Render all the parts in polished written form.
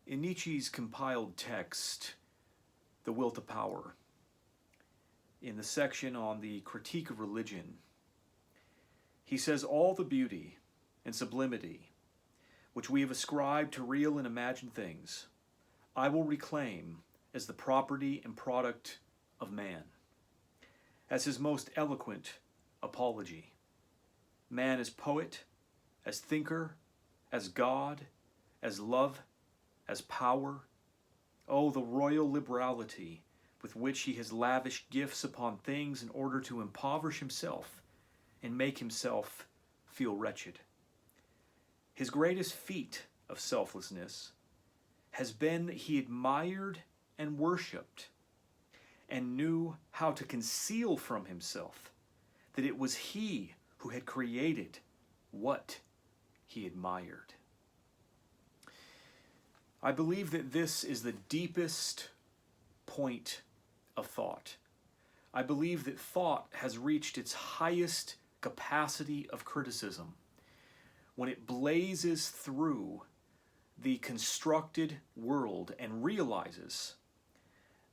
In Nietzsche's compiled text, The Will to Power, in the section on the critique of religion, he says, all the beauty and sublimity which we have ascribed to real and imagined things, I will reclaim as the property and product of man. As his most eloquent apology, man as poet, as thinker, as God, as love, as power. Oh, the royal liberality with which he has lavished gifts upon things in order to impoverish himself and make himself feel wretched. His greatest feat of selflessness has been that he admired and worshipped and knew how to conceal from himself that it was he who had created what he admired. I believe that this is the deepest point of thought. I believe that thought has reached its highest capacity of criticism when it blazes through the constructed world and realizes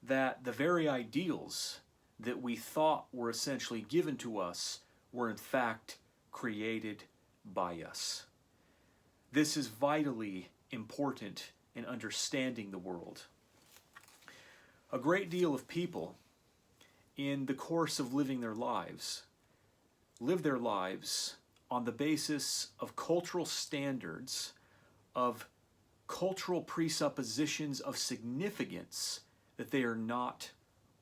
that the very ideals that we thought were essentially given to us were in fact created by us. This is vitally important in understanding the world. A great deal of people, in the course of living their lives, live their lives on the basis of cultural standards, of cultural presuppositions of significance that they are not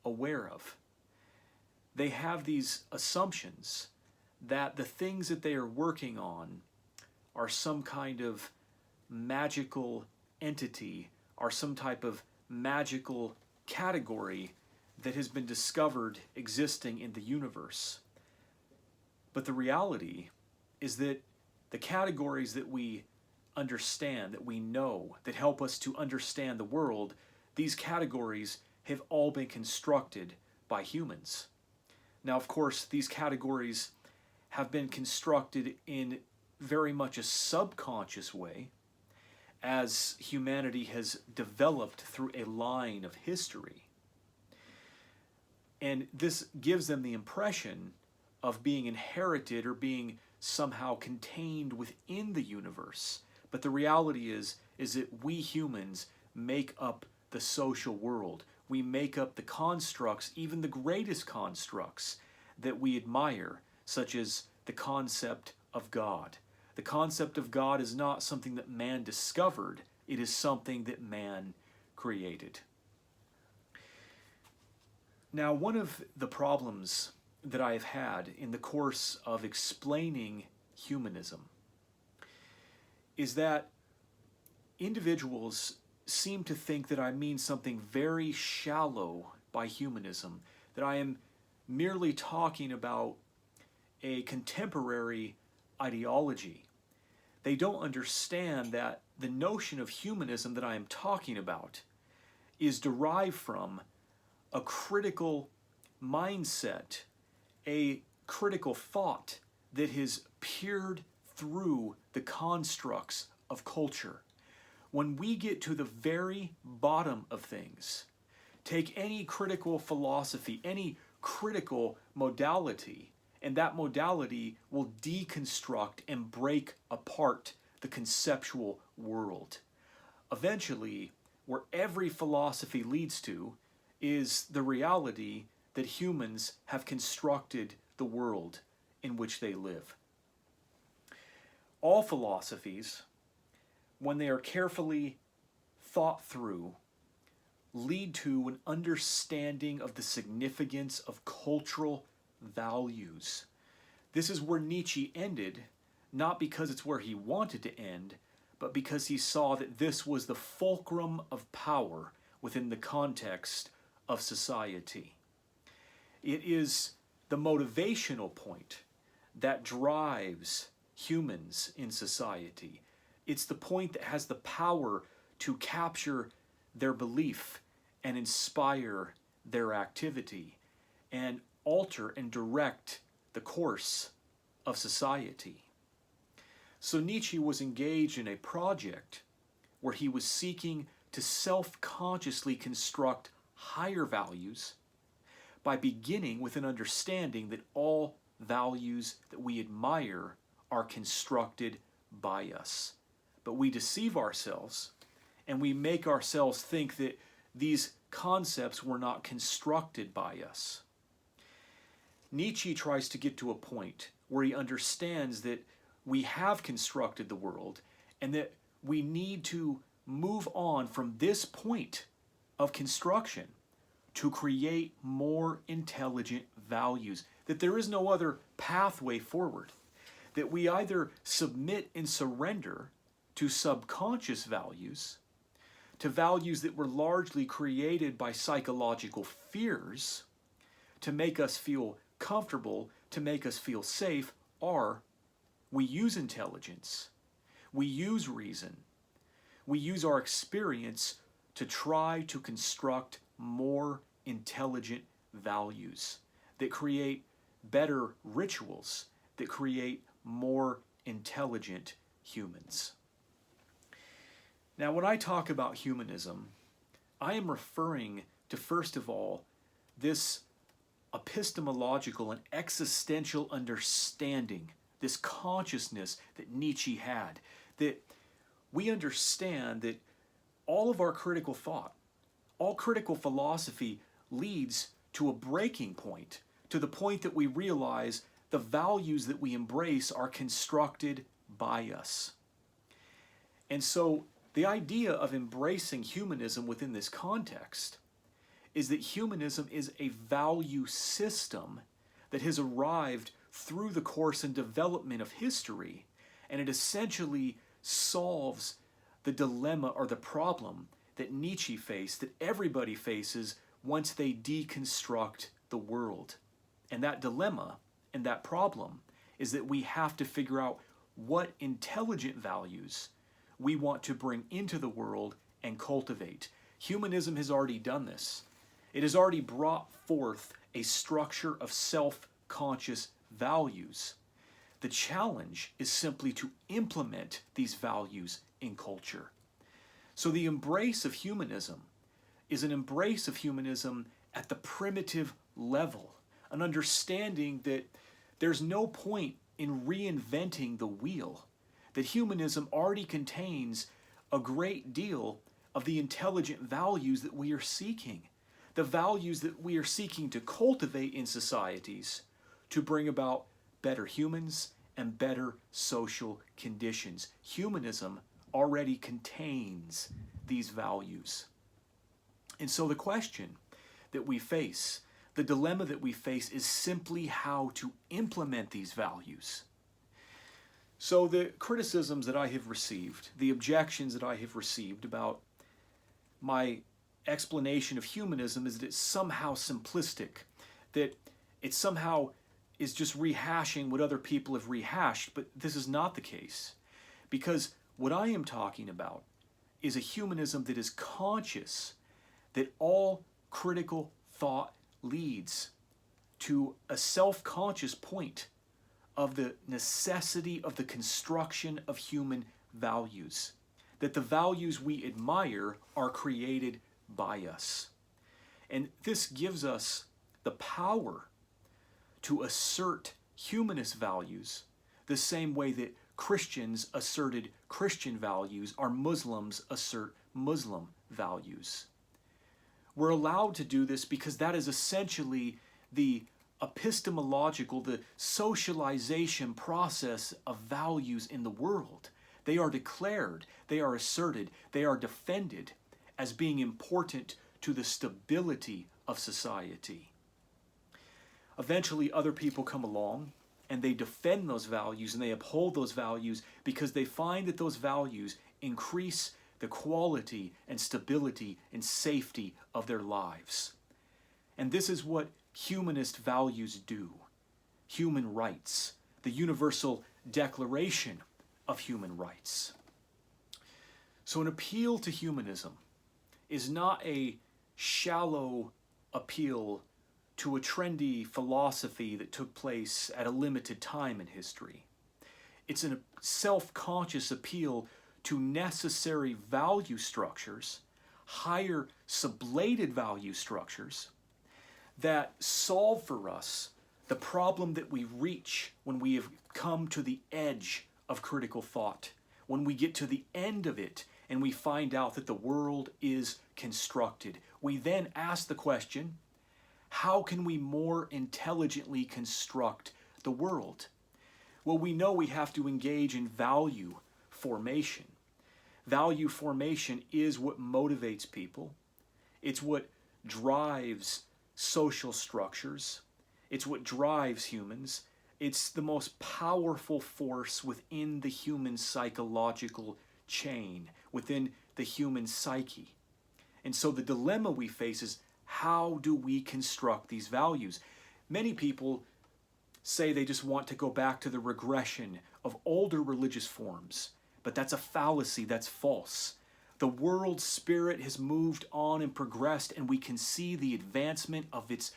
aware of. They have these assumptions that the things that they are working on are some kind of magical entity, are some type of magical category that has been discovered existing in the universe. But the reality is that the categories that we understand, that we know, that help us to understand the world, these categories have all been constructed by humans. Now, of course, these categories have been constructed in very much a subconscious way as humanity has developed through a line of history. And this gives them the impression of being inherited or being somehow contained within the universe. But the reality is that we humans make up the social world. We make up the constructs, even the greatest constructs that we admire, such as the concept of God. The concept of God is not something that man discovered, it is something that man created. Now, one of the problems that I have had in the course of explaining humanism is that individuals seem to think that I mean something very shallow by humanism, that I am merely talking about a contemporary ideology. They don't understand that the notion of humanism that I am talking about is derived from a critical mindset, a critical thought that has peered through the constructs of culture. When we get to the very bottom of things, take any critical philosophy, any critical modality, and that modality will deconstruct and break apart the conceptual world. Eventually, where every philosophy leads to is the reality that humans have constructed the world in which they live. All philosophies, when they are carefully thought through, lead to an understanding of the significance of cultural values. This is where Nietzsche ended, not because it's where he wanted to end, but because he saw that this was the fulcrum of power within the context of society. It is the motivational point that drives humans in society. It's the point that has the power to capture their belief and inspire their activity and alter and direct the course of society. So Nietzsche was engaged in a project where he was seeking to self-consciously construct higher values by beginning with an understanding that all values that we admire are constructed by us. But we deceive ourselves and we make ourselves think that these concepts were not constructed by us. Nietzsche tries to get to a point where he understands that we have constructed the world and that we need to move on from this point of construction to create more intelligent values, that there is no other pathway forward, that we either submit and surrender to subconscious values, to values that were largely created by psychological fears to make us feel comfortable, to make us feel safe, or we use intelligence, we use reason, we use our experience to try to construct more intelligent values that create better rituals, that create more intelligent humans. Now, when I talk about humanism, I am referring to, first of all, this epistemological and existential understanding, this consciousness that Nietzsche had, that we understand that all of our critical thought, all critical philosophy leads to a breaking point, to the point that we realize the values that we embrace are constructed by us. And so the idea of embracing humanism within this context is that humanism is a value system that has arrived through the course and development of history, and it essentially solves the dilemma or the problem that Nietzsche faced, that everybody faces once they deconstruct the world. And that dilemma and that problem is that we have to figure out what intelligent values we want to bring into the world and cultivate. Humanism has already done this. It has already brought forth a structure of self-conscious values. The challenge is simply to implement these values in culture. So the embrace of humanism is an embrace of humanism at the primitive level, an understanding that there's no point in reinventing the wheel, that humanism already contains a great deal of the intelligent values that we are seeking, the values that we are seeking to cultivate in societies to bring about better humans and better social conditions. Humanism already contains these values. And so the question that we face, the dilemma that we face, is simply how to implement these values. So the criticisms that I have received, the objections that I have received about my explanation of humanism is that it's somehow simplistic, that it somehow is just rehashing what other people have rehashed, but this is not the case. Because what I am talking about is a humanism that is conscious that all critical thought leads to a self-conscious point of the necessity of the construction of human values, that the values we admire are created by us. And this gives us the power to assert humanist values the same way that Christians asserted Christian values, or Muslims assert Muslim values. We're allowed to do this because that is essentially the epistemological, the socialization process of values in the world. They are declared, they are asserted, they are defended as being important to the stability of society. Eventually, other people come along and they defend those values and they uphold those values because they find that those values increase the quality and stability and safety of their lives. And this is what humanist values do. Human rights, the universal declaration of human rights. So an appeal to humanism is not a shallow appeal to a trendy philosophy that took place at a limited time in history. It's a self-conscious appeal to necessary value structures higher sublated value structures that solve for us the problem that we reach when we have come to the edge of critical thought, when we get to the end of it and we find out that the world is constructed. We then ask the question, how can we more intelligently construct the world? Well, we know we have to engage in value formation. Value formation is what motivates people. It's what drives social structures. It's what drives humans. It's the most powerful force within the human psychological chain, within the human psyche. And so the dilemma we face is, how do we construct these values? Many people say they just want to go back to the regression of older religious forms, but that's a fallacy, that's false. The world spirit has moved on and progressed, and we can see the advancement of its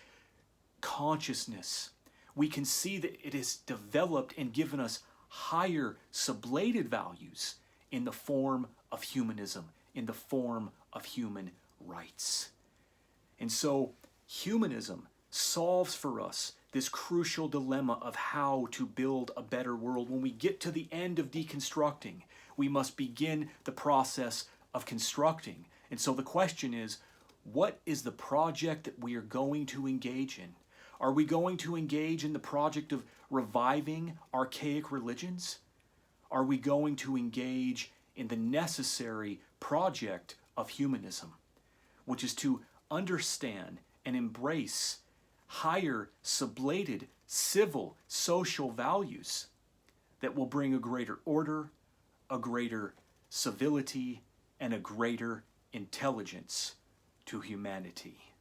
consciousness. We can see that it has developed and given us higher sublated values in the form of humanism, in the form of human rights. And so humanism solves for us this crucial dilemma of how to build a better world. When we get to the end of deconstructing, we must begin the process of constructing. And so the question is, what is the project that we are going to engage in? Are we going to engage in the project of reviving archaic religions? Are we going to engage in the necessary project of humanism, which is to understand and embrace higher sublated civil social values that will bring a greater order, a greater civility, and a greater intelligence to humanity?